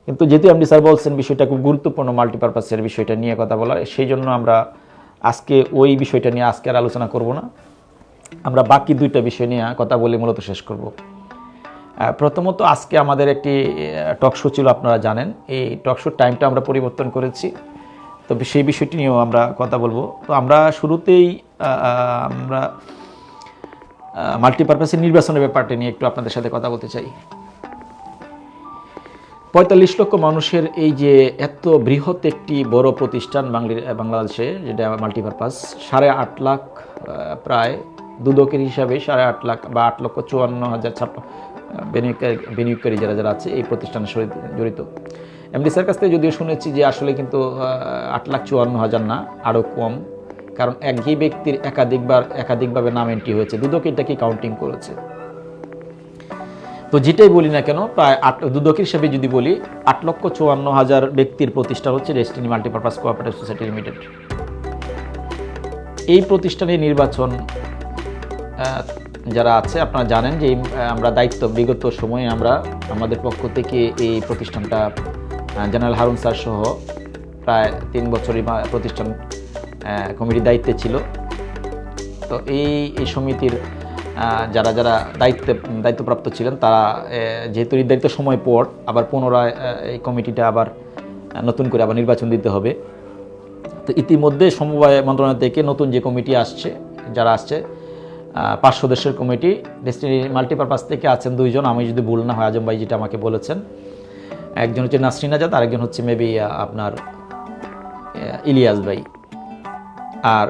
কিন্তু যেহেতু MD sir বলছেন বিষয়টা খুব গুরুত্বপূর্ণ মাল্টিপারপাসের বিষয়টা নিয়ে কথা বলা, সেই জন্য আমরা আজকে ওই বিষয়টা নিয়ে আজকে আর আলোচনা করব না, আমরা বাকি দুইটা বিষয় নিয়ে কথা বলে মূলত শেষ করব। প্রথমত আজকে আমাদের একটি টক শো ছিল, আপনারা জানেন। এই টক শোর টাইমটা আমরা পরিবর্তন করেছি, তবে সেই বিষয়টি নিয়েও আমরা কথা বলবো। তো আমরা শুরুতেই আমরা মাল্টিপারপাসের নির্বাচনের ব্যাপারটা নিয়ে একটু আপনাদের সাথে কথা বলতে চাই। ৪৫ লক্ষ মানুষের এই যে এত বৃহৎ একটি বড় প্রতিষ্ঠান বাংলাদেশে, যেটা মাল্টিপারপাস, ৮.৫ লাখ প্রায় দুদকের হিসাবে ৮.৫ লাখ বা ৮,৫৪,০০০ বিনিয়োগকারী যারা আছে এই প্রতিষ্ঠানের সাথে জড়িত। এমডি স্যার কাছ থেকে যদিও শুনেছি যে আসলে কিন্তু ৮,৫৪,০০০ না, আরও কম, কারণ একই ব্যক্তির একাধিকভাবে নাম এন্ট্রি হয়েছে, দুদক এটাকে কাউন্টিং করেছে। তো যেটাই বলি না কেন, প্রায় দুদকের হিসাবে যদি বলি ৮,৫৪,০০০ ব্যক্তির প্রতিষ্ঠান হচ্ছে destiny multipurpose cooperative society limited. এই প্রতিষ্ঠানের নির্বাচন যারা আছে আপনারা জানেন যে আমরা বিগত সময়ে আমরা আমাদের পক্ষ থেকে এই প্রতিষ্ঠানটা জেনারেল হারুন স্যার সহ প্রায় ৩ বছরই প্রতিষ্ঠান কমিটির দায়িত্বে ছিল। তো এই সমিতির যারা দায়িত্বপ্রাপ্ত ছিলেন তারা যেহেতু নির্ধারিত সময় পর আবার পুনরায় এই কমিটিটা আবার নতুন করে আবার নির্বাচন দিতে হবে। তো ইতিমধ্যে সমবায় মন্ত্রণালয় থেকে নতুন যে কমিটি আসছে, 5 সদস্যের কমিটি, ডেস্টিনি মাল্টিপারপাস থেকে আছেন 2 জন, আমি যদি ভুল না হয় আজম ভাই যেটা আমাকে বলেছেন। একজন হচ্ছে নাসরিন আজাদ, আরেকজন হচ্ছে মেবি আপনার ইলিয়াস ভাই। আর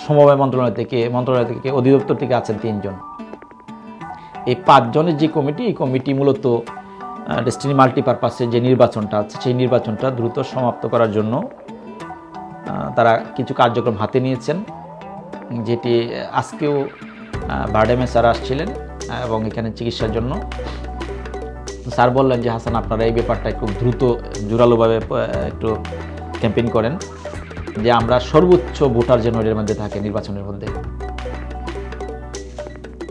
সমবায় মন্ত্রণালয় থেকে অধিদপ্তর থেকে আছেন 3 জন। এই 5 জনের যে কমিটি, এই কমিটি মূলত ডেস্টিনি মাল্টিপারপাসের যে নির্বাচনটা আছে সেই নির্বাচনটা দ্রুত সমাপ্ত করার জন্য তারা কিছু কার্যক্রম হাতে নিয়েছেন, যেটি আজকেও বারডেমে স্যার আসছিলেন এবং এখানে চিকিৎসার জন্য। স্যার বললেন যে হাসান, আপনারা এই ব্যাপারটা একটু দ্রুত জোরালোভাবে একটু ক্যাম্পেইন করেন যে আমরা সর্বোচ্চ ভোটার যেন এর মধ্যে থাকে নির্বাচনের মধ্যে।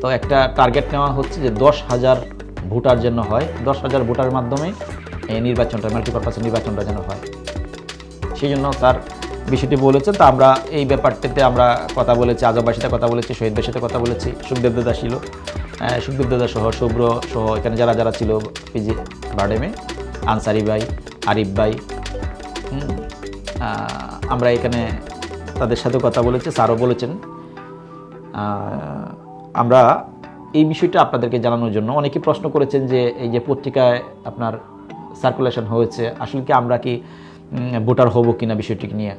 তো একটা টার্গেট নেওয়া হচ্ছে যে 10,000 ভোটার যেন হয়, 10,000 ভোটারের মাধ্যমে এই নির্বাচনটা মাল্টিপারপাসের নির্বাচনটা যেন হয়, সেই জন্য স্যার বিষয়টি বলেছেন। তো আমরা এই ব্যাপারটাতে আমরা কথা বলেছি, আজম ভাইয়ের সাথে কথা বলেছি, শহীদ ভাইয়ের সাথে কথা বলেছি, সুখদেব দাদা ছিল, সুখদেব দাদা সহ শুভ্র সহ এখানে যারা ছিল পিজি বারডেমে, আনসারি ভাই, আরিফ ভাই, আমরা এখানে তাদের সাথে কথা বলেছি, স্যারও বলেছেন। আমরা এই বিষয়টা আপনাদেরকে জানানোর জন্য, অনেকে প্রশ্ন করেছেন যে এই যে পত্রিকায় আপনার সার্কুলেশন হয়েছে, আসলে কি আমরা কি ভোটার হব কিনা বিষয়টিকে নিয়ে।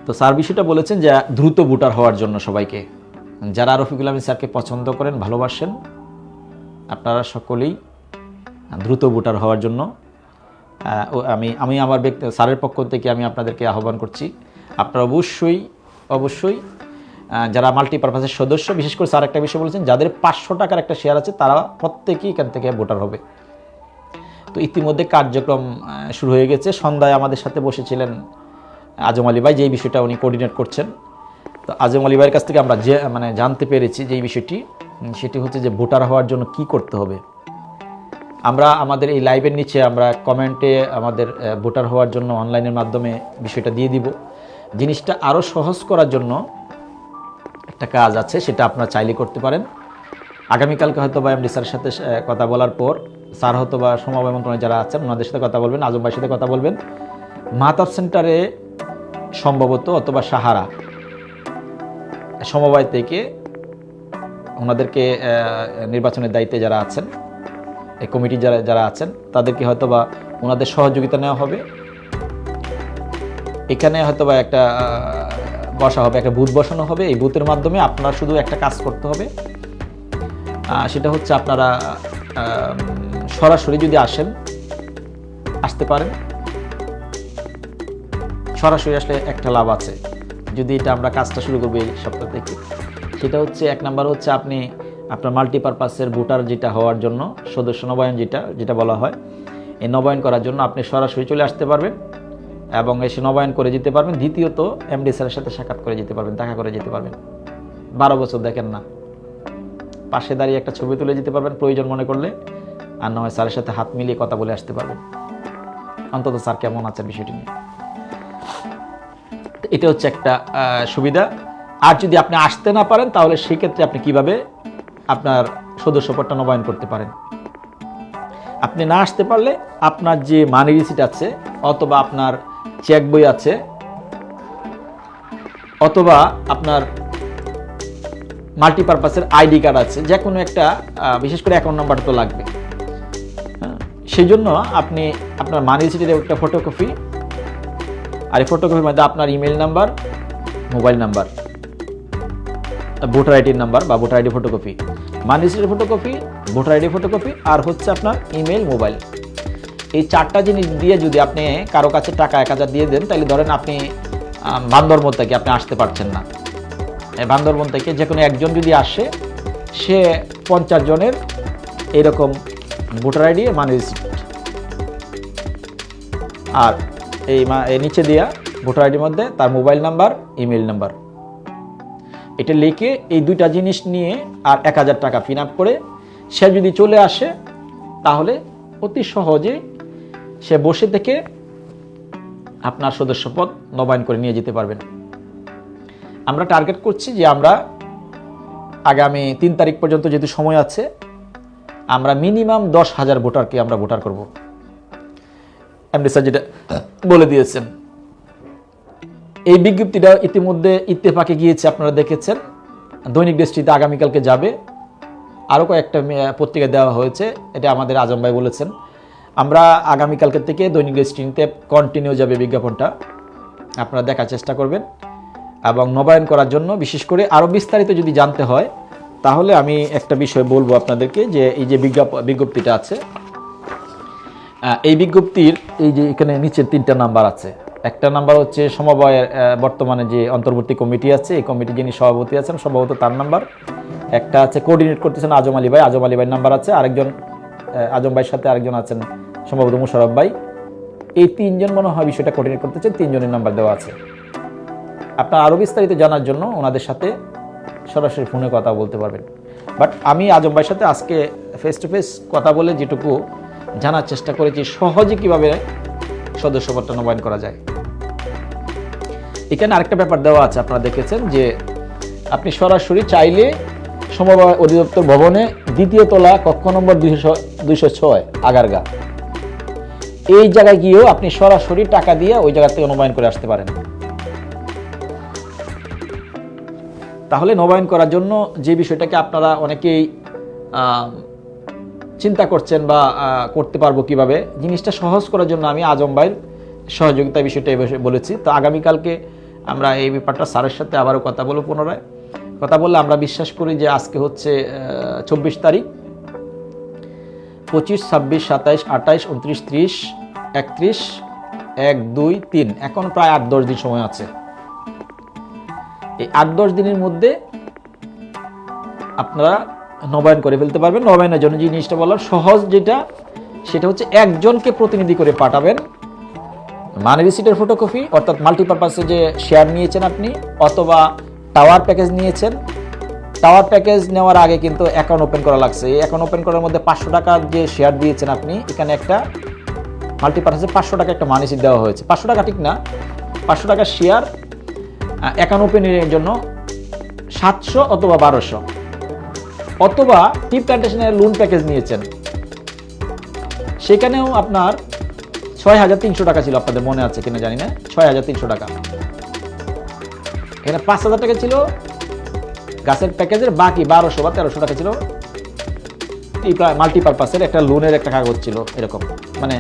তো স্যার বিষয়টা বলেছেন যে দ্রুত ভোটার হওয়ার জন্য সবাইকে, যারা রফিকুল আমিন স্যারকে পছন্দ করেন, ভালোবাসেন, আপনারা সকলেই দ্রুত ভোটার হওয়ার জন্য আমি আমার স্যারের পক্ষ থেকে আমি আপনাদেরকে আহ্বান করছি। আপনারা অবশ্যই যারা মাল্টিপারপাসের সদস্য, বিশেষ করে স্যার একটা বিষয় বলেছেন, যাদের 500 টাকার একটা শেয়ার আছে তারা প্রত্যেকেই এখান থেকে ভোটার হবে। তো ইতিমধ্যে কার্যক্রম শুরু হয়ে গেছে। সন্ধ্যায় আমাদের সাথে বসেছিলেন আজম আলী ভাই, যেই বিষয়টা উনি কোঅর্ডিনেট করছেন। তো আজম আলী ভাইয়ের কাছ থেকে আমরা জানতে পেরেছি যে এই বিষয়টি, সেটি হচ্ছে যে ভোটার হওয়ার জন্য কি করতে হবে। আমরা আমাদের এই লাইভের নিচে আমরা কমেন্টে আমাদের ভোটার হওয়ার জন্য অনলাইনের মাধ্যমে বিষয়টা দিয়ে দিব। জিনিসটা আরও সহজ করার জন্য একটা কাজ আছে, সেটা আপনারা চাইলে করতে পারেন। আগামীকালকে হয়তো বা এমডি স্যারের সাথে কথা বলার পর স্যার হয়তো বা সমবায় মন্ত্রণালয়ে যারা আছেন ওনাদের সাথে কথা বলবেন, আজম ভাইয়ের সাথে কথা বলবেন। মাহতাব সেন্টারে সম্ভবত অথবা সাহারা সমবায় থেকে ওনাদেরকে নির্বাচনের দায়িত্বে যারা আছেন, এই কমিটি যারা আছেন, তাদেরকে হয়তো বা ওনাদের সহযোগিতা নেওয়া হবে। এখানে হয়তো বা একটা একটা বুথ বসানো হবে। এই বুথের মাধ্যমে আপনারা শুধু একটা কাজ করতে হবে, সেটা হচ্ছে আপনারা সরাসরি যদি আসতে পারেন। সরাসরি আসলে একটা লাভ আছে, যদি এটা আমরা কাজটা শুরু করবো এই সপ্তাহ থেকে, সেটা হচ্ছে 1 নাম্বার হচ্ছে আপনি আপনার মাল্টিপারপাসের ভোটার যেটা হওয়ার জন্য সদস্য নবায়ন যেটা বলা হয়, এই নবায়ন করার জন্য আপনি সরাসরি চলে আসতে পারবেন এবং এসে নবায়ন করে যেতে পারবেন। দ্বিতীয়ত এমডি স্যারের সাথে সাক্ষাৎ করে যেতে পারবেন, দেখা করে যেতে পারবেন। 12 বছর দেখেন না, পাশে দাঁড়িয়ে একটা ছবি তুলে যেতে পারবেন প্রয়োজন মনে করলে, আর না হয় স্যারের সাথে হাত মিলিয়ে কথা বলে আসতে পারবেন, অন্তত স্যার কেমন আছেন বিষয়টি নিয়ে। এটা হচ্ছে একটা সুবিধা। আর যদি আপনি আসতে না পারেন তাহলে সেক্ষেত্রে আপনি কিভাবে আপনার সদস্যপদটা নবায়ন করতে পারেন। আপনি না আসতে পারলে আপনার যে মানি রিসিট আছে অথবা আপনার চেক বই আছে অথবা আপনার মাল্টিপারপাসের আইডি কার্ড আছে, যে কোনো একটা, বিশেষ করে অ্যাকাউন্ট নাম্বার তো লাগবে। সেই জন্য আপনি আপনার মানি রিসিটের একটা ফটোকপি, আর এই ফটোকপির মধ্যে আপনার email number, mobile number, voter আইডির নাম্বার বা ভোটার আইডি ফটোকপি, মানি রিসিটের ফটোকপি, ভোটার আইডি ফটোকপি, আর হচ্ছে আপনার ইমেল, মোবাইল। এই 4টা জিনিস দিয়ে যদি আপনি কারো কাছে টাকা 1000 দিয়ে দেন, তাহলে ধরেন আপনি বান্দরবন থেকে আপনি আসতে পারছেন না, বান্দরবন থেকে যে কোনো একজন যদি আসে, সে 50 জনের এরকম ভোটার আইডি, মানি রিসিট আর এই নিচে দেওয়া ভোটার আইডির মধ্যে তার মোবাইল নাম্বার, ইমেল নাম্বার, এটা লিখে এই 2টা জিনিস নিয়ে আর 1000 টাকা পিন আপ করে সে যদি চলে আসে, তাহলে অতি সহজে সে বসে থেকে আপনার সদস্যপদ নবায়ন করে নিয়ে যেতে পারবেন। আমরা টার্গেট করছি যে আমরা আগামী 3 তারিখ পর্যন্ত যেহেতু সময় আছে, আমরা মিনিমাম 10,000 ভোটারকে আমরা ভোটার করব। এমডি স্যার যেটা বলে দিয়েছেন, এই বিজ্ঞপ্তিটা ইতিমধ্যে ইত্তেফাকে গিয়েছে, আপনারা দেখেছেন। দৈনিক দেশটিতে আগামীকালকে যাবে, আরও কয়েকটা পত্রিকা দেওয়া হয়েছে, এটা আমাদের আজম ভাই বলেছেন। আমরা আগামীকালকে থেকে দৈনিক দেশটিতে কন্টিনিউ যাবে বিজ্ঞাপনটা, আপনারা দেখার চেষ্টা করবেন। এবং নবায়ন করার জন্য বিশেষ করে আরও বিস্তারিত যদি জানতে হয়, তাহলে আমি একটা বিষয় বলবো আপনাদেরকে, যে এই যে বিজ্ঞপ্তিটা আছে, এই বিজ্ঞপ্তির এই যে এখানে নিচের 3টা নাম্বার আছে। একটা নাম্বার হচ্ছে সমবায়ের বর্তমানে যে অন্তর্বর্তী কমিটি আছে, এই কমিটির যিনি সভাপতি আছেন সম্ভবত তার নাম্বার। একটা আছে কোঅর্ডিনেট করতেছেন আজম আলী ভাই, আজম আলী ভাইয়ের নাম্বার আছে। আরেকজন আজম ভাইয়ের সাথে আরেকজন আছেন সম্ভবত মুশারফ ভাই। এই 3 জন মনে হয় বিষয়টা কোঅর্ডিনেট করতেছেন, 3 জনের নাম্বার দেওয়া আছে। আপনার আরও বিস্তারিত জানার জন্য ওনাদের সাথে সরাসরি ফোনে কথা বলতে পারবেন। বাট আমি আজম ভাইয়ের সাথে আজকে ফেস টু ফেস কথা বলে যেটুকু জানার চেষ্টা করেছি, সহজে কিভাবে সদস্যপদটা নবায়ন করা যায়। এখানে আরেকটা ব্যাপার দেওয়া আছে, আপনারা দেখেছেন যে আপনি সরাসরি চাইলে সমবায় অধিদপ্তর ভবনে 2য় তলা কক্ষ নম্বর 206 আগারগা, এই জায়গায় গিয়েও আপনি সরাসরি টাকা দিয়ে ওই জায়গা থেকে নবায়ন করে আসতে পারেন। তাহলে নবায়ন করার জন্য যে বিষয়টাকে আপনারা অনেকেই চিন্তা করছেন বা করতে পারবো কিভাবে, জিনিসটা সহজ করার জন্য আমি আজম ভাইয়ের সহযোগিতা বিষয়টা বলেছি। তো আগামীকালকে আমরা এই ব্যাপারটা স্যারের সাথে আবারও কথা বলবো, পুনরায় কথা বললে আমরা বিশ্বাস করি যে আজকে হচ্ছে 24 তারিখ, 25, 26, 27, 28, 29, 30, 31, 1, 2, 3, এখন প্রায় 8-10 দিন সময় আছে। এই 8-10 দিনের মধ্যে আপনারা নবায়ন করে ফেলতে পারবেন। নবায়নের জন্য যে জিনিসটা বললাম সহজ, সেটা হচ্ছে একজনকে প্রতিনিধি করে পাঠাবেন মানি রিসিটের ফটোকপি, অর্থাৎ মাল্টিপারপাসে যে শেয়ার নিয়েছেন আপনি, অথবা টাওয়ার প্যাকেজ নিয়েছেন। টাওয়ার প্যাকেজ নেওয়ার আগে কিন্তু অ্যাকাউন্ট ওপেন করা লাগছে। এই অ্যাকাউন্ট ওপেন করার মধ্যে 500 টাকার যে শেয়ার দিয়েছেন আপনি, এখানে একটা মাল্টিপারপাসে 500 টাকা একটা মানি রিসিট দেওয়া হয়েছে। 500 টাকা ঠিক না, 500 টাকার শেয়ার অ্যাকাউন্ট ওপেনের জন্য 700 অথবা 1200, অথবা টি প্ল্যান্টেশনের লোন প্যাকেজ নিয়েছেন, সেখানেও আপনার 6300 টাকা ছিল, আপনাদের মনে আছে কিনা জানি না, 6300 টাকা। এখানে 5000 টাকা ছিল গাছের প্যাকেজের, বাকি 1200 বা 1300 টাকা ছিল মাল্টিপারপাসের একটা লোনের একটা কাগজ ছিল, এরকম মানে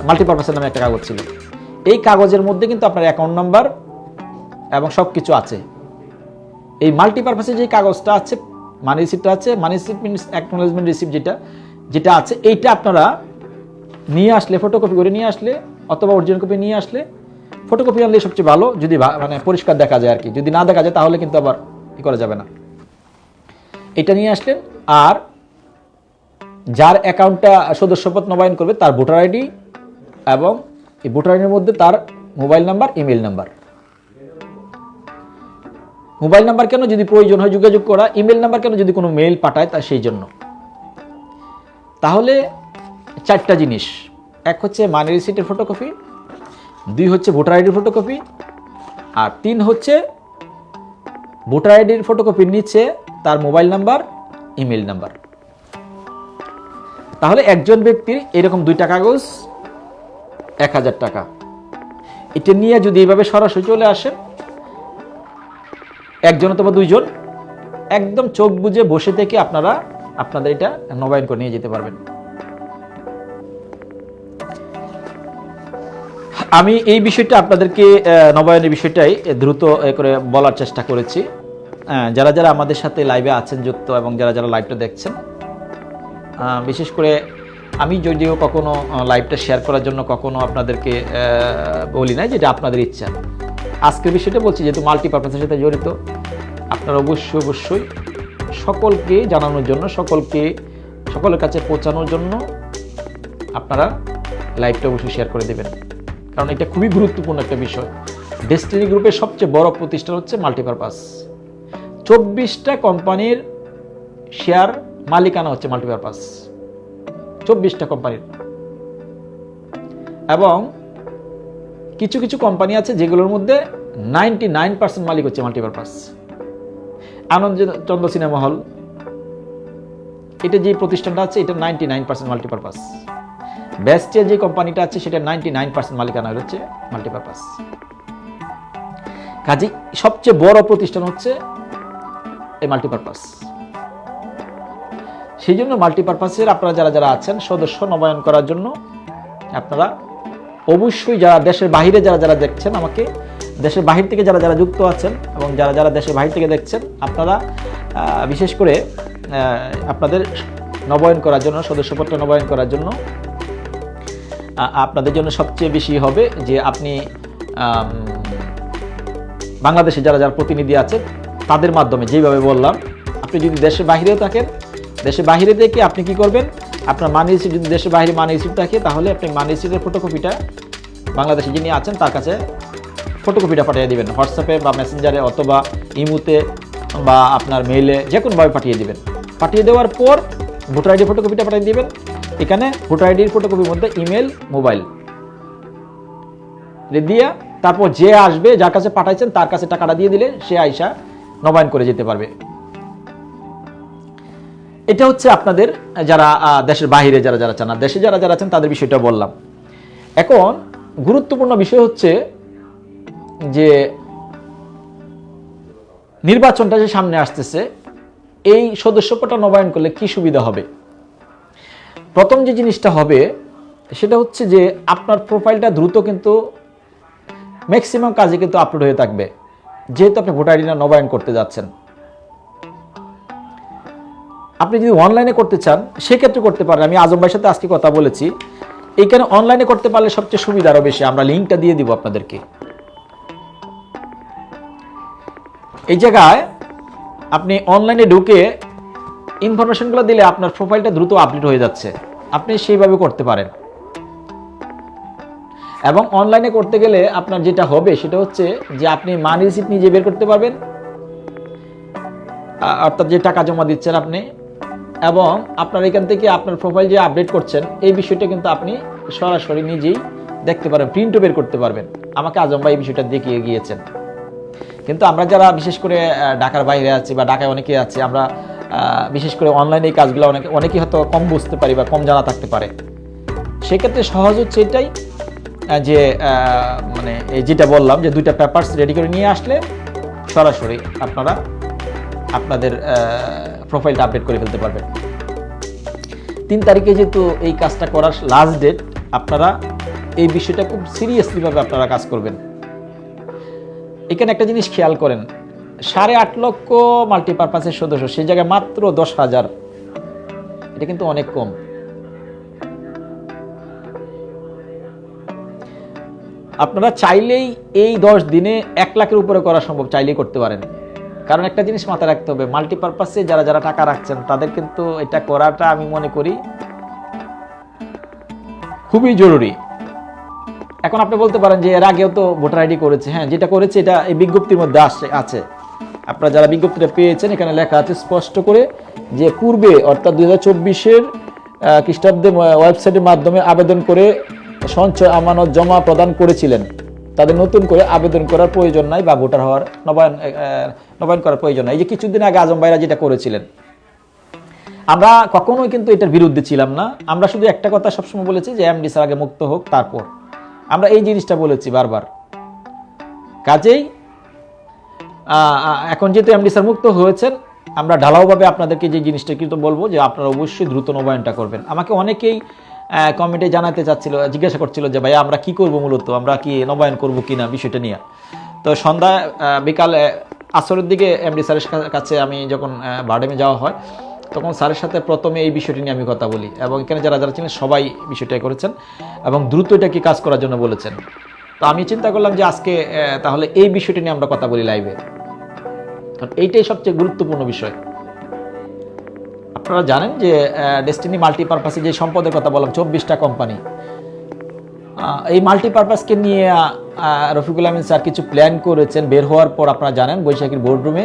মাল্টিপারপাসের নামে একটা কাগজ ছিল। এই কাগজের মধ্যে কিন্তু আপনার অ্যাকাউন্ট নাম্বার এবং সব কিছু আছে। এই মাল্টিপারপাসে যে কাগজটা আছে, মানি রিসিপ্টটা আছে, মানি রিসিপ্ট মিনস অ্যাকনোলেজমেন্ট রিসিপ্ট যেটা আছে, এইটা আপনারা নিয়ে আসলে, ফটোকপি করে নিয়ে আসলে অথবা অরিজিনাল কপি নিয়ে আসলে, ফটোকপি আনলে সবচেয়ে ভালো, যদি মানে পরিষ্কার দেখা যায় আর কি। যদি না দেখা যায় তাহলে কিন্তু আবার করা যাবে না। এটা নিয়ে আসলেন, আর যার অ্যাকাউন্টটা সদস্যপদ নবায়ন করবে তার ভোটার আইডি, এবং এই ভোটার আইডির মধ্যে তার mobile number, email number. Mobile number কেন, যদি প্রয়োজন হয় যোগাযোগ করা। ইমেল নাম্বার কেন, যদি কোনো মেইল পাঠায় তা সেই জন্য। তাহলে চারটা জিনিস, এক হচ্ছে মানি রিসিটের ফটোকপি, 2 হচ্ছে ভোটার আইডির ফটোকপি, আর 3 হচ্ছে ভোটার আইডির ফটোকপির নিচে তার মোবাইল নাম্বার, ইমেল নাম্বার। তাহলে একজন ব্যক্তির এরকম 2টা কাগজ 1000 টাকা। এটা নিয়ে যদি এইভাবে সরাসরি চলে আসেন, একজন অথবা 2জন একদম চোখ বুজে বসে থেকে আপনারা আপনাদের এটা নবায়ন করে নিয়ে যেতে পারবেন। আমি এই বিষয়টা আপনাদেরকে নবায়নের বিষয়টাই দ্রুত করে বলার চেষ্টা করেছি। যারা যারা আমাদের সাথে লাইভে আছেন যুক্ত এবং যারা যারা লাইভটা দেখছেন, বিশেষ করে আমি যদিও কখনো লাইভটা শেয়ার করার জন্য কখনো আপনাদেরকে বলি না, যেটা আপনাদের ইচ্ছা। আজকের বিষয়টা বলছি যেহেতু মাল্টিপারপাসের সাথে জড়িত, আপনারা অবশ্যই সকলকে জানানোর জন্য, সকলের কাছে পৌঁছানোর জন্য আপনারা লাইভটা অবশ্যই শেয়ার করে দেবেন, কারণ এটা খুবই গুরুত্বপূর্ণ একটা বিষয়। ডেস্টিনি গ্রুপের সবচেয়ে বড় প্রতিষ্ঠান হচ্ছে মাল্টিপারপাস। 24টা কোম্পানির শেয়ার মালিকানা হচ্ছে মাল্টিপারপাস, 24টা কোম্পানির। এবং কিছু কিছু কোম্পানি আছে যেগুলোর মধ্যে 99% মালিক হচ্ছে মাল্টিপারপাস। আনন্দচন্দ্র সিনেমা হল, এটা যে প্রতিষ্ঠানটা আছে এটা 99% মাল্টিপারপাস। বেস্টিয়া যে কোম্পানিটা আছে সেটা 99% মালিকানা হচ্ছে মাল্টিপারপাস। কাজে সবচেয়ে বড় প্রতিষ্ঠান হচ্ছে এই মাল্টিপারপাস। সেই জন্য মাল্টিপারপাসের আপনারা যারা যারা আছেন সদস্য নবায়ন করার জন্য আপনারা অবশ্যই, যারা দেশের বাইরে যারা যারা দেখছেন আমাকে, দেশের বাহির থেকে যারা যারা যুক্ত আছেন এবং যারা যারা দেশের বাহির থেকে দেখছেন, আপনারা বিশেষ করে আপনাদের নবায়ন করার জন্য, সদস্যপত্র নবায়ন করার জন্য আপনাদের জন্য সবচেয়ে বেশি হবে যে আপনি বাংলাদেশে যারা যারা প্রতিনিধি আছে তাদের মাধ্যমে, যেভাবে বললাম, আপনি যদি দেশের বাইরেও থাকেন, দেশের বাইরে থেকে আপনি কি করবেন, আপনার মানি রিসিট যদি দেশের বাইরে মানি রিসিট থাকে তাহলে আপনি মানি রিসিটের ফটোকপিটা বাংলাদেশে যিনি আছেন তার কাছে ফটোকপিটা পাঠিয়ে দিবেন, হোয়াটসঅ্যাপে বা মেসেঞ্জারে অথবা ইমুতে বা আপনার মেইলে, যে কোনোভাবে পাঠিয়ে দিবেন। পাঠিয়ে দেওয়ার পর ভোটার আইডি ফটোকপিটা পাঠিয়ে দিবেন। এখানে ভোটার আইডির ফটোকপির মধ্যে ইমেল, মোবাইল দিয়ে তারপর যে আসবে, যার কাছে পাঠাইছেন তার কাছে টাকাটা দিয়ে দিলে সে আইসা নবায়ন করে যেতে পারবে। এটা হচ্ছে আপনাদের যারা দেশের বাইরে যারা যারা চান, দেশে যারা যারা আছেন তাদের বিষয়টা বললাম। এখন গুরুত্বপূর্ণ বিষয় হচ্ছে যে নির্বাচনটা যে সামনে আসতেছে, এই সদস্যপদটা নবায়ন করলে কি সুবিধা হবে। প্রথম যে জিনিসটা হবে সেটা হচ্ছে যে আপনার প্রোফাইলটা দ্রুত কিন্তু ম্যাক্সিমাম কাজে কিন্তু আপলোড হয়ে থাকবে, যেহেতু আপনি ভোটার আইডিটা নবায়ন করতে যাচ্ছেন। আপনি যদি অনলাইনে করতে চান সেক্ষেত্রে করতে পারেন। আমি আজম ভাইয়ের সাথে আজকে কথা বলেছি, এইখানে অনলাইনে করতে পারলে সবচেয়ে সুবিধা আরো বেশি। আমরা লিঙ্কটা দিয়ে দিব আপনাদেরকে। এই জায়গায় আপনি অনলাইনে ঢুকে ইনফরমেশনগুলো দিলে আপনার প্রোফাইলটা দ্রুত আপডেট হয়ে যাচ্ছে, আপনি সেইভাবে করতে পারেন। এবং অনলাইনে করতে গেলে আপনার যেটা হবে সেটা হচ্ছে যে আপনি মানি রিসিট নিজে বের করতে পারবেন, অর্থাৎ যে টাকা জমা দিচ্ছেন আপনি, এবং আপনার এখান থেকে আপনার প্রোফাইল যে আপডেট করছেন এই বিষয়টা কিন্তু আপনি সরাসরি নিজেই দেখতে পারেন, প্রিন্টও বের করতে পারবেন। আমাকে আজম ভাই এই বিষয়টা দেখিয়ে গিয়েছেন। কিন্তু আমরা যারা বিশেষ করে ঢাকার বাইরে আছি বা ঢাকায় অনেকে আছে, আমরা বিশেষ করে অনলাইনে এই কাজগুলো অনেকেই হয়তো কম বুঝতে পারি বা কম জানা থাকতে পারে। সেক্ষেত্রে সহজ হচ্ছে এটাই যে মানে যেটা বললাম যে 2টা পেপারস রেডি করে নিয়ে আসলে সরাসরি আপনারা আপনাদের প্রোফাইলটা আপডেট করে ফেলতে পারবেন। 3 তারিখে যেহেতু এই কাজটা করার লাস্ট ডেট, আপনারা এই বিষয়টা খুব সিরিয়াসলিভাবে আপনারা কাজ করবেন। এখানে একটা জিনিস খেয়াল করেন, 8.5 লক্ষ মাল্টিপারপাসের সদস্য, সেই জায়গায় মাত্র 10,000, এটা কিন্তু অনেক কম। আপনারা চাইলেই এই 10 দিনে 1 লাখের উপরে করা সম্ভব, চাইলেই করতে পারেন। কারণ একটা জিনিস মাথায় রাখতে হবে, মাল্টিপারপাসে যারা যারা টাকা রাখছেন তাদের কিন্তু এটা করাটা আমি মনে করি খুবই জরুরি। এখন আপনি বলতে পারেন যে এর আগেও তো ভোটার আইডি করেছে। হ্যাঁ, যেটা করেছে এটা এই বিজ্ঞপ্তির মধ্যে আছে। আপনারা যারা বিজ্ঞপ্তিটা পেয়েছেন এখানে লেখা আছে স্পষ্ট করে যে পূর্বে, অর্থাৎ 2024-এর খ্রিস্টাব্দে ওয়েবসাইটের মাধ্যমে আবেদন করে সঞ্চয় আমানত জমা প্রদান করেছিলেন, তাদের নতুন করে আবেদন করার প্রয়োজন নাই বা ভোটার হওয়ার নবায়ন করার প্রয়োজন নাই। এই যে কিছুদিন আগে আজম ভাইরা যেটা করেছিলেন, আমরা কখনোই কিন্তু এটার বিরুদ্ধে ছিলাম না। আমরা শুধু একটা কথা সবসময় বলেছি যে এমডি স্যার আগে মুক্ত হোক, তারপর আমরা এই জিনিসটা বলেছি বারবার। কাজেই এখন যেহেতু এমডি স্যার মুক্ত হয়েছেন, আমরা ঢালাওভাবে আপনাদেরকে যে জিনিসটা কিন্তু বলবো যে আপনারা অবশ্যই দ্রুত নবায়নটা করবেন। আমাকে অনেকেই কমেন্টে জানাতে চাচ্ছিল, জিজ্ঞাসা করছিল যে ভাই আমরা কি করব, মূলত আমরা কি নবায়ন করব কিনা বিষয়টা নিয়ে। তো সন্ধ্যায় বিকালে আসরের দিকে এমডি স্যারের কাছে আমি যখন বারডেমে যাওয়া হয়, তখন স্যারের সাথে প্রথমে এই বিষয়টি নিয়ে আমি কথা বলি, এবং এখানে যারা যারা ছিলেন সবাই বিষয়টাই করেছেন এবং দ্রুত এটা কি কাজ করার জন্য বলেছেন। তো আমি চিন্তা করলাম যে আজকে তাহলে এই বিষয়টি নিয়ে আমরা কথা বলি লাইভে, কারণ এইটাই সবচেয়ে গুরুত্বপূর্ণ বিষয়। আপনারা জানেন যে ডেস্টিনি মাল্টিপারপাসে যে সম্পদের কথা বললাম, 24টা কোম্পানি, এই মাল্টিপারপাসকে নিয়ে রফিকুল আমিন স্যার কিছু প্ল্যান করেছেন বের হওয়ার পর, আপনারা জানেন বৈশাখীর বোর্ডরুমে,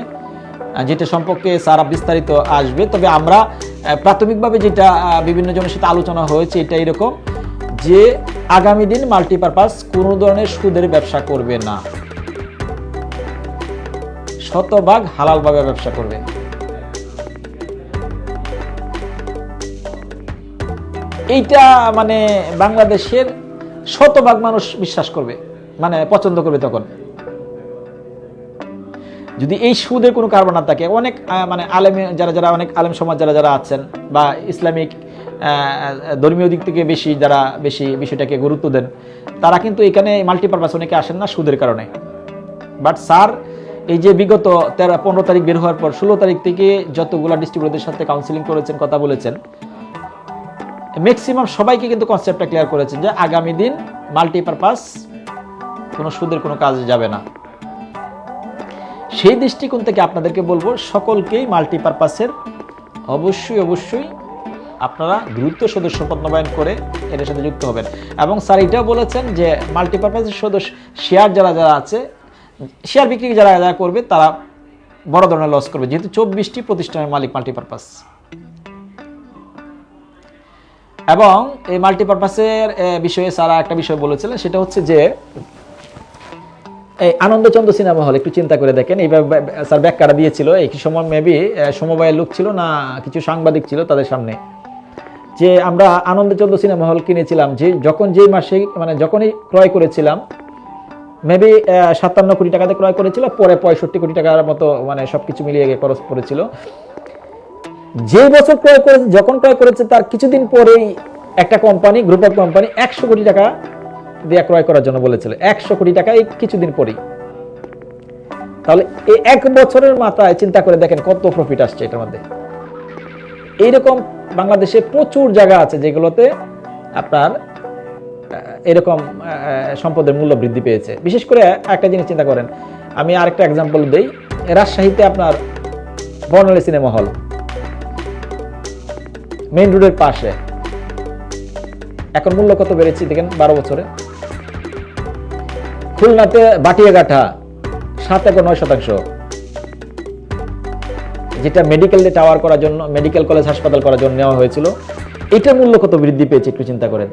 যেটা সম্পর্কে স্যার বিস্তারিত আসবে। তবে আমরা প্রাথমিকভাবে যেটা বিভিন্ন জনের সাথে আলোচনা হয়েছে এটা এরকম যে আগামী দিন মাল্টিপারপাস কোনো ধরনের সুদের ব্যবসা করবে না, শতভাগ হালালভাবে ব্যবসা করবে। এইটা মানে বাংলাদেশের শতভাগ মানুষ বিশ্বাস করবে, মানে পছন্দ করবে। তখন যদি এই সুদের কোনো কারণ না থাকে, অনেক মানে আলেম যারা যারা অনেক আলেম সমাজ যারা যারা আছেন বা ইসলামিক ধর্মীয় দিক থেকে বেশি বিষয়টাকে গুরুত্ব দেন, তারা কিন্তু এখানে মাল্টিপারপাস অনেকে আসেন না সুদের কারণে। বাট স্যার এই যে বিগত 15 তারিখ বের হওয়ার পর 16 তারিখ থেকে যতগুলা ডিস্ট্রিবিউটরদের সাথে কাউন্সিলিং করেছেন, কথা বলেছেন, ম্যাক্সিমাম সবাইকে কিন্তু কনসেপ্টটা ক্লিয়ার করেছেন যে আগামী দিন মাল্টিপারপাস কোনো সুদের কোনো কাজে যাবে না। সেই দৃষ্টিকোণ থেকে আপনাদেরকে বলবো সকলকেই মাল্টিপারপাসের অবশ্যই আপনারা দ্রুত সদস্যপদ নবায়ন করে এর সাথে যুক্ত হবেন। এবং স্যার এটাও বলেছেন যে মাল্টিপারপাসের সদস্য শেয়ার যারা যারা আছে, শেয়ার বিক্রি যারা যারা করবে তারা বড় ধরনের লস করবে, যেহেতু 24টি প্রতিষ্ঠানের মালিক মাল্টিপারপাস। এবং এই মাল্টিপারপাসের বিষয়ে স্যার একটা বিষয় বলেছিলেন, সেটা হচ্ছে যে এই আনন্দচন্দ্র সিনেমা হল, একটু চিন্তা করে দেখেন, এইভাবে স্যার ব্যাখ্যাটা দিয়েছিল। এই সময় মেবি সমবায়ের লোক ছিল না কিছু সাংবাদিক ছিল তাদের সামনে, যে আমরা আনন্দচন্দ্র সিনেমা হল কিনেছিলাম যে যেই মাসে মানে যখনই ক্রয় করেছিলাম, মেবি 57 কোটি টাকাতে ক্রয় করেছিল, পরে 65 কোটি টাকার মতো মানে সবকিছু মিলিয়ে খরচ পড়েছিল। যে বছর যখন ক্রয় করেছে তার কিছুদিন পরেই একটা কোম্পানি, গ্রুপ অফ কোম্পানি 100 কোটি টাকা দিয়ে ক্রয় করার জন্য বলেছিল, 100 কোটি টাকা এই কিছুদিন পরেই। তাহলে এই 1 বছরের মাথায় চিন্তা করে দেখেন কত প্রফিট আসছে এটার মধ্যে। এইরকম বাংলাদেশে প্রচুর জায়গা আছে যেগুলোতে আপনার এরকম সম্পদের মূল্য বৃদ্ধি পেয়েছে। বিশেষ করে একটা জিনিস চিন্তা করেন, আমি আরেকটা এক্সাম্পল দিই, রাজশাহীতে আপনার বর্ণালী সিনেমা হল মেইন রোডের পাশে, এখন মূল্য কত বেড়েছে দেখেন 12 বছরে। খুলনাতে বাটিয়াঘাটা 7.9%, যেটা মেডিকেল টাওয়ার করার জন্য, মেডিকেল কলেজ হাসপাতাল করার জন্য নেওয়া হয়েছিল, এটার মূল্য কত বৃদ্ধি পেয়েছে একটু চিন্তা করেন।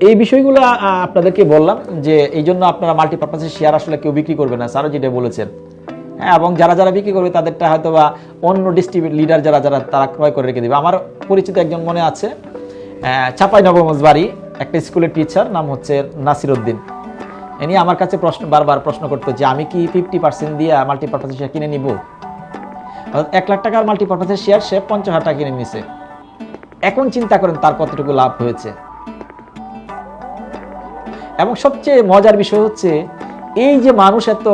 এই বিষয়গুলো আপনাদেরকে বললাম যে এই জন্য আপনারা মাল্টিপারপাসের শেয়ার আসলে কেউ বিক্রি করবে না, স্যারও যেটা বলেছেন। হ্যাঁ, এবং যারা যারা বিক্রি করবে তাদেরটা হয়তো বা অন্য ডিস্ট্রিবিউট লিডার যারা যারা তারা ক্রয় করে রেখে দেবে। আমার পরিচিত একজন মনে আছে, চাঁপাইনবাবগঞ্জ বাড়ি, একটা স্কুলের টিচার, নাম হচ্ছে নাসির উদ্দিন। ইনি আমার কাছে বারবার প্রশ্ন করতো যে আমি কি 50% দিয়ে মাল্টিপারপাসের শেয়ার কিনে নিব। 1 লাখ টাকার মাল্টিপারপাসের শেয়ার সে 50,000 টাকা কিনে নিছে। এখন চিন্তা করেন তার কতটুকু লাভ হয়েছে। এবং সবচেয়ে মজার বিষয় হচ্ছে এই যে মানুষ এত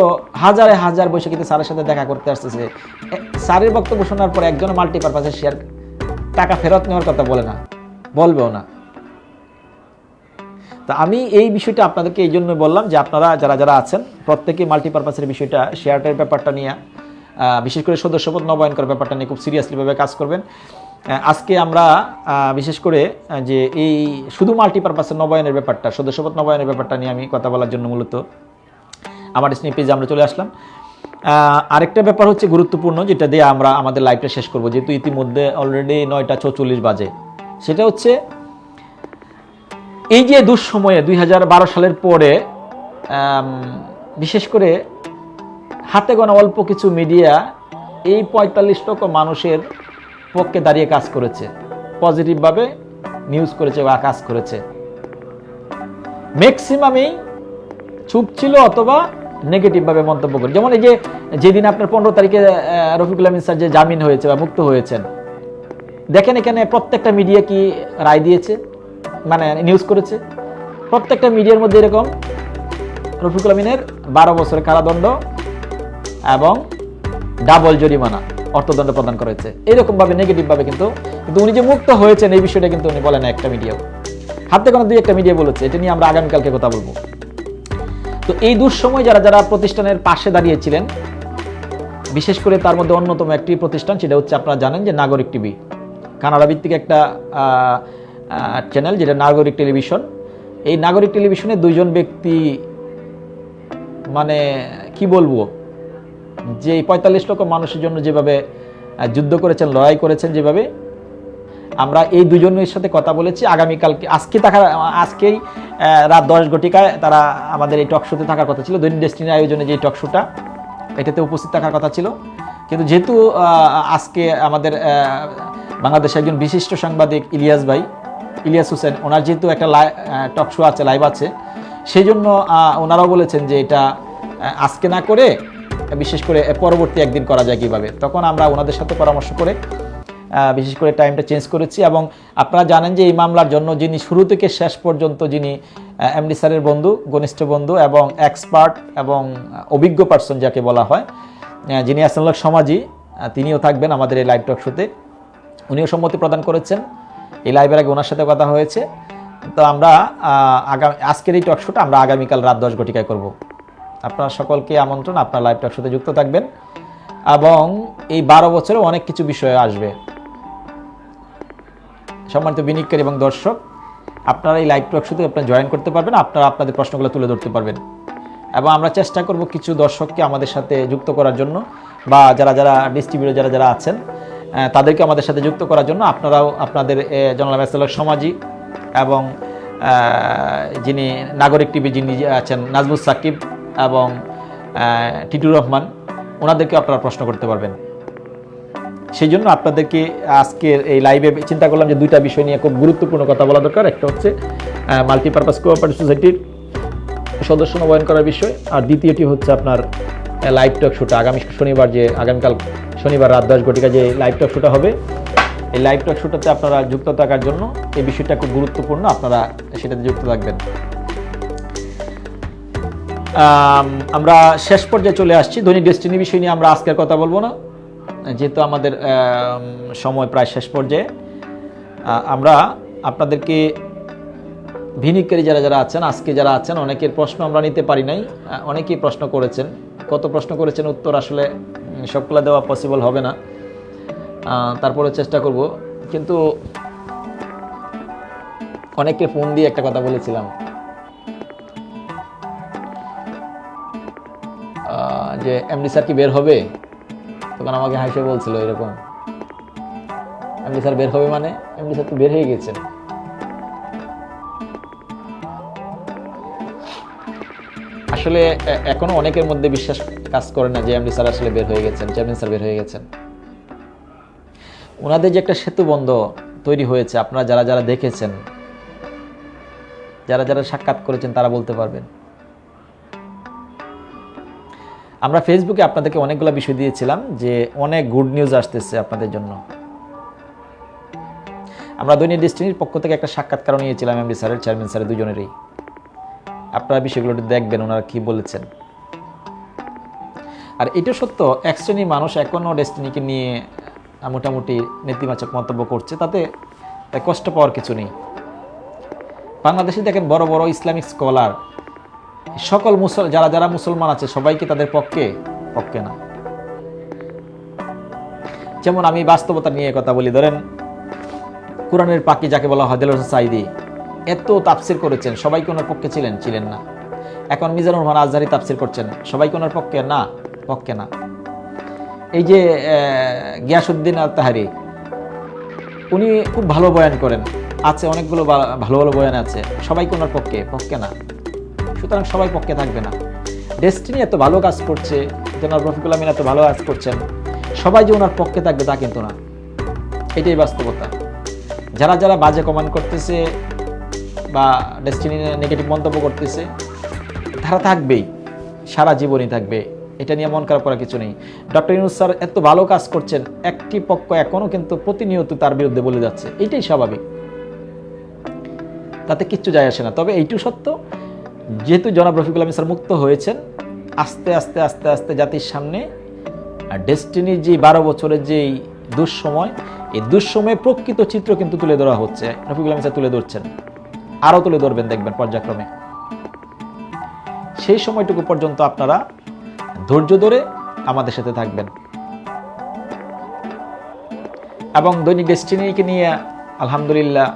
হাজারে হাজার বৈশাখীতে স্যারের সাথে দেখা করতে আসতেছে, স্যারের বক্তব্য শোনার পর একজন মাল্টিপারপাসের শেয়ার টাকা ফেরত নেওয়ার কথা বলবেও না। তা আমি এই বিষয়টা আপনাদেরকে এই জন্য বললাম যে আপনারা যারা যারা আছেন প্রত্যেকে মাল্টিপারপাসের বিষয়টা, শেয়ারটার ব্যাপারটা নিয়ে, বিশেষ করে সদস্যপদ নবায়ন করার ব্যাপারটা নিয়ে খুব সিরিয়াসলিভাবে কাজ করবেন। আজকে আমরা বিশেষ করে যে এই শুধু মাল্টিপারপাসের নবায়নের ব্যাপারটা, সদস্যপদ নবায়নের ব্যাপারটা নিয়ে আমি কথা বলার জন্য মূলত আমার স্ক্রিন পেজে আমরা চলে আসলাম। আরেকটা ব্যাপার হচ্ছে গুরুত্বপূর্ণ, যেটা দিয়ে আমরা আমাদের লাইভটা শেষ করব, যেহেতু ইতিমধ্যে অলরেডি 9:44 বাজে। সেটা হচ্ছে এই যে দুঃসময়ে 2012 সালের পরে বিশেষ করে হাতে গোনা অল্প কিছু মিডিয়া এই 45 লক্ষ মানুষের পক্ষে দাঁড়িয়ে কাজ করেছে, পজিটিভভাবে নিউজ করেছে বা কাজ করেছে। ম্যাক্সিমামই চুপ ছিল অথবা নেগেটিভভাবে মন্তব্য করে। যেমন এই যে যেদিন আপনার 15 তারিখে রফিকুল আমিন স্যার যে জামিন হয়েছে বা মুক্ত হয়েছেন, দেখেন এখানে প্রত্যেকটা মিডিয়া কি রায় দিয়েছে, মানে নিউজ করেছে। প্রত্যেকটা মিডিয়ার মধ্যে এরকম রফিকুল আমিনের 12 বছরের কারাদণ্ড এবং ডাবল জরিমানা, অর্থদণ্ড প্রদান করা হয়েছে, এরকমভাবে নেগেটিভভাবে। কিন্তু উনি যে মুক্ত হয়েছেন এই বিষয়টা কিন্তু উনি বলেন একটা মিডিয়াও, হাতে কোনো 2-1টা মিডিয়া বলেছে। এটা নিয়ে আমরা আগামীকালকে কথা বলবো। তো এই দুঃসময় যারা যারা প্রতিষ্ঠানের পাশে দাঁড়িয়েছিলেন, বিশেষ করে তার মধ্যে অন্যতম একটি প্রতিষ্ঠান, সেটা হচ্ছে আপনারা জানেন যে নাগরিক টিভি, কানাডা ভিত্তিক একটা চ্যানেল, যেটা নাগরিক টেলিভিশন। এই নাগরিক টেলিভিশনে 2জন ব্যক্তি, মানে কি বলবো, যে 45 লক্ষ মানুষের জন্য যেভাবে যুদ্ধ করেছেন, লড়াই করেছেন, যেভাবে আমরা এই 2জনের সাথে কথা বলেছি। আগামীকালকে আজকেই রাত 10 ঘটিকায় তারা আমাদের এই টক শোতে থাকার কথা ছিল, দৈনিক ডেস্টিনির আয়োজনে যে টক শোটা, এটাতে উপস্থিত থাকার কথা ছিল। কিন্তু যেহেতু আজকে আমাদের বাংলাদেশের একজন বিশিষ্ট সাংবাদিক ইলিয়াস হোসেন, ওনার যেহেতু একটা টক শো আছে, লাইভ আছে, সেই জন্য ওনারাও বলেছেন যে এটা আজকে না করে বিশেষ করে পরবর্তী একদিন করা যায় কীভাবে। তখন আমরা ওনাদের সাথে পরামর্শ করে বিশেষ করে টাইমটা চেঞ্জ করেছি। এবং আপনারা জানেন যে এই মামলার জন্য যিনি শুরু থেকে শেষ পর্যন্ত, যিনি এমডি স্যারের বন্ধু, ঘনিষ্ঠ বন্ধু এবং এক্সপার্ট এবং অভিজ্ঞ পার্সন যাকে বলা হয়, যিনি আসানুল্লাহ সমাজি, তিনিও থাকবেন আমাদের এই লাইভ টক শোতে। উনিও সম্মতি প্রদান করেছেন। এই লাইভের আগে ওনার সাথে কথা হয়েছে। তো আমরা আজকের এই টক শোটা আমরা আগামীকাল রাত 10 ঘটিকায় করব। আপনারা সকলকে আমন্ত্রণ, আপনার লাইভ টক শোতে যুক্ত থাকবেন। এবং এই 12 বছরে অনেক কিছু বিষয় আসবে। সম্মানিত বিনিয়োগকারী এবং দর্শক, আপনারা এই লাইভ টক শোতে আপনারা জয়েন করতে পারবেন, আপনারা আপনাদের প্রশ্নগুলো তুলে ধরতে পারবেন। এবং আমরা চেষ্টা করব কিছু দর্শককে আমাদের সাথে যুক্ত করার জন্য, বা যারা যারা ডিস্ট্রিবিউটর যারা যারা আছেন তাদেরকে আমাদের সাথে যুক্ত করার জন্য। আপনারাও আপনাদের জনাব আসানুল্লাহ সমাজি এবং যিনি নাগরিক টিভি যিনি আছেন নাজমুস সাকিব এবং টিটুর রহমান, ওনাদেরকে আপনারা প্রশ্ন করতে পারবেন। সেই জন্য আপনাদেরকে আজকের এই লাইভে চিন্তা করলাম যে 2টা বিষয় নিয়ে খুব গুরুত্বপূর্ণ কথা বলা দরকার। একটা হচ্ছে মাল্টিপারপাস কোঅপারেটিভ সোসাইটির সদস্য নবায়ন করার বিষয়, আর দ্বিতীয়টি হচ্ছে আপনার লাইভ টক শোটা আগামী শনিবার, যে আগামীকাল শনিবার রাত 10 ঘটিকা যে লাইভ টক শোটা হবে, এই লাইভ টক শোটাতে আপনারা যুক্ত থাকার জন্য এই বিষয়টা খুব গুরুত্বপূর্ণ, আপনারা সেটাতে যুক্ত থাকবেন। আমরা শেষ পর্যায়ে চলে আসছি। দৈনিক ডেস্টিনি বিষয় নিয়ে আমরা আজকের কথা বলবো না, যেহেতু আমাদের সময় প্রায় শেষ পর্যায়ে। আমরা আপনাদেরকে বিনিয়োগকারী যারা যারা আছেন, আজকে যারা আছেন, অনেকের প্রশ্ন আমরা নিতে পারি নাই। অনেকেই প্রশ্ন করেছেন, কত প্রশ্ন করেছেন উত্তর আসলে সবগুলো দেওয়া পসিবল হবে না, তারপরে চেষ্টা করব। কিন্তু অনেককে ফোন দিয়ে একটা কথা বলেছিলাম যে এমডি স্যার কি বের হবে, তখন আমাকে হাসে বলছিল এরকম, এমডি স্যার বের হবে মানে এমডি স্যার তো বের হয়ে গেছেন। আসলে এখনো অনেকের মধ্যে বিশ্বাস কাজ করে না যে এমডি স্যার আসলে বের হয়ে গেছেন, চেয়ারম্যান স্যার বের হয়ে গেছেন। ওনাদের যে একটা সেতু বন্ধ তৈরি হয়েছে, আপনারা যারা যারা দেখেছেন, যারা যারা সাক্ষাৎ করেছেন, তারা বলতে পারবেন। আমরা ফেসবুকে আপনাদেরকে অনেকগুলো বিষয় দিয়েছিলাম যে অনেক গুড নিউজ আসতেছে আপনাদের জন্য। আমরা দৈনিক ডেস্টিনির পক্ষ থেকে একটা সাক্ষাৎকার নিয়েছিলাম এমডি স্যারের, চেয়ারম্যান স্যারের, দুজনেরই। আপনারা বিষয়গুলো দেখবেন ওনারা কি বলেছেন। আর এটা সত্য, এক শ্রেণীর মানুষ এখনও ডেস্টিনিকে নিয়ে মোটামুটি নেতিবাচক মন্তব্য করছে, তাতে কষ্ট পাওয়ার কিছু নেই। বাংলাদেশে দেখেন বড় বড় ইসলামিক স্কলার, সকল যারা যারা মুসলমান আছে সবাইকে তাদের পক্ষে না। যেমন আমি বাস্তবতা নিয়ে কথা বলি, ধরেন কোরআনের পাখি যাকে বলা হয় দেলোয়ার হোসেন সাঈদী, এত তাফসির করেছেন, সবাইকে ওনার পক্ষে ছিলেন না। এখন মিজানুর রহমান আজহারী তাফসির করছেন, সবাইকে ওনার পক্ষে না। পক্ষে না। এই যে গিয়াসউদ্দিন আল তাহারি, উনি খুব ভালো বয়ান করেন, আছে অনেকগুলো ভালো ভালো বয়ান আছে, সবাই ওনার পক্ষে না। সুতরাং সবাই পক্ষে থাকবে না। ডেস্টিনি এত ভালো কাজ করছে, জনাব রফিকুল আমিন এত ভালো কাজ করছেন, সবাই যে ওনার পক্ষে থাকবে তা কিন্তু না। এটাই বাস্তবতা। যারা যারা বাজে কমেন্ট করতেছে বা ডেস্টিনি নেগেটিভ মন্তব্য করতেছে, তারা থাকবেই, সারা জীবনই থাকবে। এটা নিয়ে মন খারাপ করার কিছু নেই। ডক্টর ইউনূস স্যার এত ভালো কাজ করছেন, একটি পক্ষ এখনও কিন্তু প্রতিনিয়ত তার বিরুদ্ধে বলে যাচ্ছে, এইটাই স্বাভাবিক, তাতে কিচ্ছু যায় আসে না। তবে এইটু সত্য, যেহেতু জনাব রফিকুল আমিন স্যার মুক্ত হয়েছেন, আস্তে আস্তে আস্তে আস্তে জাতির সামনে ডেস্টিনির যে 12 বছরের যেই দুঃসময়, এই দুঃসময়ে প্রকৃত চিত্র কিন্তু তুলে ধরা হচ্ছে। রফিকুল আমিন স্যার তুলে ধরছেন, আরও তুলে ধরবেন, দেখবেন পর্যায়ক্রমে। সেই সময়টুকু পর্যন্ত আপনারা ধৈর্য ধরে আমাদের সাথে থাকবেন। এবং দৈনিক ডেস্টিনিকে নিয়ে আলহামদুলিল্লাহ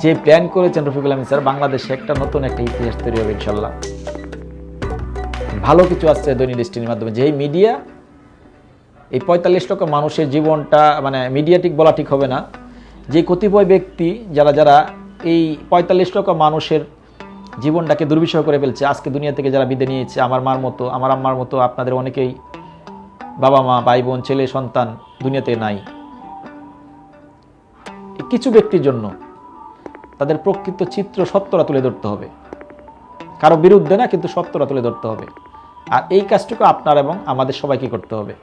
যে প্ল্যান করেছেন রফিকুল আমিন স্যার, বাংলাদেশে একটা নতুন একটা ইতিহাস তৈরি হবে ইনশাল্লাহ। ভালো কিছু আসছে দৈনিক ডেস্টিনির মাধ্যমে। যেই মিডিয়া এই 45 লক্ষ মানুষের জীবনটা, মানে মিডিয়াটিক বলা ঠিক হবে না, যে কতিপয় ব্যক্তি যারা যারা এই 45 লক্ষ মানুষের জীবনটাকে দুর্বিষহ করে ফেলছে, আজকে দুনিয়া থেকে যারা বিদায় নিয়েছে, আমার মার মতো, আমার আম্মার মতো, আপনাদের অনেকেই বাবা মা, ভাই বোন, ছেলে সন্তান দুনিয়াতে নাই। কিছু ব্যক্তির জন্য তাদের প্রকৃত চিত্র, সত্যটা তুলে ধরতে হবে, কারো বিরুদ্ধে না, কিন্তু সত্যটা তুলে ধরতে হবে। আর এই কাজটুকু আপনার এবং আমাদের সবাইকে করতে হবে।